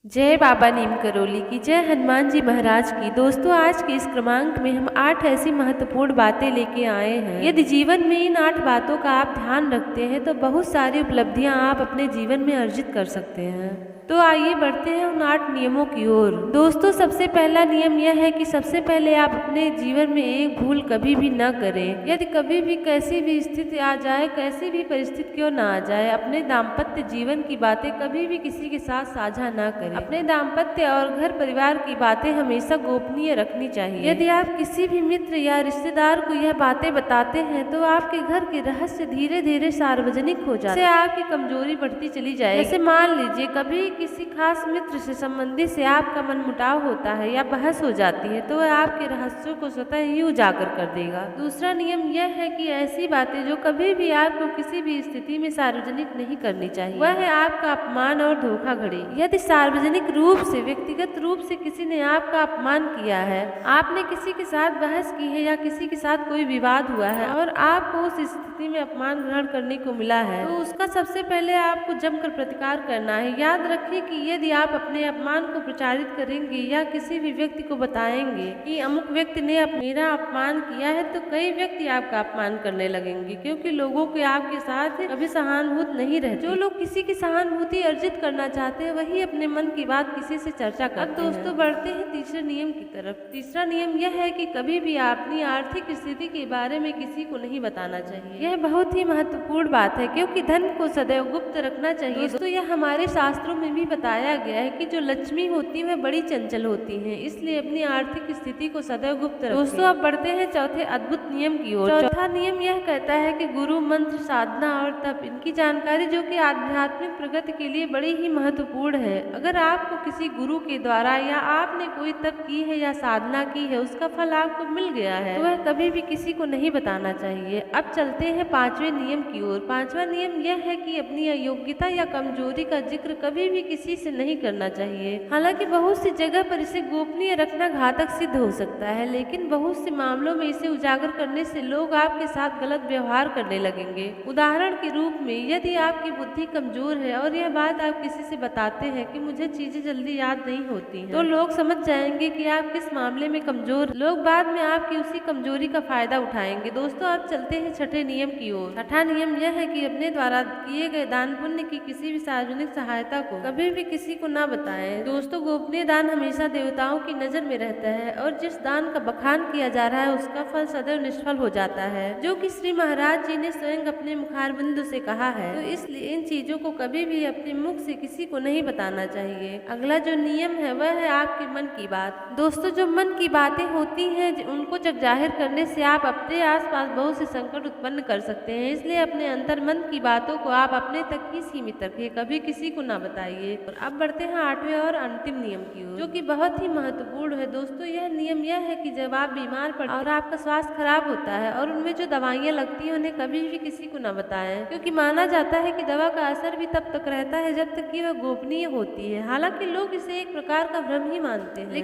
जय बाबा नीम करोली की, जय हनुमान जी महाराज की। दोस्तों, आज के इस क्रमांक में हम 8 ऐसी महत्वपूर्ण बातें लेके आए हैं। यदि जीवन में इन 8 बातों का आप ध्यान रखते हैं तो बहुत सारी उपलब्धियां आप अपने जीवन में अर्जित कर सकते हैं। तो आइए बढ़ते हैं उन 8 नियमों की ओर। दोस्तों, सबसे पहला नियम यह है कि सबसे पहले आप अपने जीवन में एक भूल कभी भी न करें। यदि कभी भी कैसी भी स्थिति आ जाए, कैसी भी परिस्थिति क्यों ना आ जाए, अपने दाम्पत्य जीवन की बातें कभी भी किसी के साथ साझा न करें। अपने दाम्पत्य और घर परिवार की बातें हमेशा गोपनीय रखनी चाहिए। यदि आप किसी भी मित्र या रिश्तेदार को यह बातें बताते हैं तो आपके घर के रहस्य धीरे धीरे सार्वजनिक हो जाते हैं। आपकी कमजोरी बढ़ती चली जाएगी। जैसे मान लीजिए कभी किसी खास मित्र से संबंधित से आपका मनमुटाव होता है या बहस हो जाती है तो वह आपके रहस्यों को स्वतः ही उजागर कर देगा। दूसरा नियम यह है कि ऐसी बातें जो कभी भी आपको किसी भी स्थिति में सार्वजनिक नहीं करनी चाहिए, वह है आपका अपमान और धोखाधड़ी। यदि सार्वजनिक रूप से, व्यक्तिगत रूप से किसी ने आपका अपमान किया है, आपने किसी के साथ बहस की है या किसी के साथ कोई विवाद हुआ है और आपको उस स्थिति में अपमान ग्रहण करने को मिला है, तो उसका सबसे पहले आपको जमकर प्रतिकार करना है। याद रखिए कि यदि आप अपने अपमान को प्रचारित करेंगे या किसी भी व्यक्ति को बताएंगे कि अमुक व्यक्ति ने मेरा अपमान किया है, तो कई व्यक्ति आपका अपमान करने लगेंगे, क्योंकि लोगों के आपके साथ कभी सहानुभूति नहीं रहती। जो लोग किसी की सहानुभूति अर्जित करना चाहते हैं वही अपने मन की बात किसी से चर्चा करते हैं। अब दोस्तों, बढ़ते हैं तीसरे नियम की तरफ। तीसरा नियम यह है कि कभी भी अपनी आर्थिक स्थिति के बारे में किसी को नहीं बताना चाहिए। यह बहुत ही महत्वपूर्ण बात है, क्योंकि धन को सदैव गुप्त रखना चाहिए। दोस्तों, यह हमारे शास्त्रों में भी बताया गया है कि जो लक्ष्मी होती है वह बड़ी चंचल होती है, इसलिए अपनी आर्थिक स्थिति को सदैव गुप्त रखें। दोस्तों, अब बढ़ते हैं चौथे अद्भुत नियम की ओर। चौथा नियम यह कहता है कि गुरु मंत्र, साधना और तप, इनकी जानकारी जो कि आध्यात्मिक प्रगति के लिए बड़ी ही महत्वपूर्ण है। अगर आपको किसी गुरु के द्वारा या आपने कोई तप की है या साधना की है, उसका फल आपको मिल गया है, तो वह कभी भी किसी को नहीं बताना चाहिए। अब चलते हैं 5वें नियम की ओर। 5वां नियम यह है कि अपनी अयोग्यता या कमजोरी का जिक्र कभी भी किसी से नहीं करना चाहिए। हालांकि बहुत सी जगह पर इसे गोपनीय रखना घातक सिद्ध हो सकता है, लेकिन बहुत से मामलों में इसे उजागर करने से लोग आपके साथ गलत व्यवहार करने लगेंगे। उदाहरण के रूप में, यदि आपकी बुद्धि कमजोर है और यह बात आप किसी से बताते हैं कि मुझे चीजें जल्दी याद नहीं होती हैं, तो लोग समझ जाएंगे कि आप किस मामले में कमजोर। लोग बाद में आपकी उसी कमजोरी का फायदा उठाएंगे। दोस्तों, आप चलते हैं छठे नियम की ओर। छठा नियम यह है कि अपने द्वारा किए गए दान पुण्य की किसी भी सार्वजनिक सहायता को कभी भी किसी को न बताएं। दोस्तों, गोपनीय दान हमेशा देवताओं की नजर में रहता है और जिस दान का बखान किया जा रहा है उसका फल सदैव निष्फल हो जाता है, जो कि श्री महाराज जी ने स्वयं अपने मुखारबिंदु से कहा है। तो इसलिए इन चीजों को कभी भी अपने मुख से किसी को नहीं बताना चाहिए। अगला जो नियम है वह है आपके मन की बात। दोस्तों, जो मन की बातें होती हैं उनको जग जाहिर करने से आप अपने आसपास बहुत से संकट उत्पन्न कर सकते हैं, इसलिए अपने अंतर मन की बातों को आप अपने तक ही सीमित रखिए, कभी किसी को ना बताइए। और अब बढ़ते हैं 8वें और अंतिम नियम की ओर, जो कि बहुत ही महत्वपूर्ण है। दोस्तों, यह नियम यह है कि जब आप बीमार पड़ते और आपका स्वास्थ्य खराब होता है और उनमें जो दवाइयाँ लगती हैं उन्हें कभी भी किसी को न बताएं, क्योंकि माना जाता है कि दवा का असर भी तब तक रहता है जब तक कि वह गोपनीय होती है। हालांकि लोग इसे एक प्रकार का भ्रम ही मानते हैं।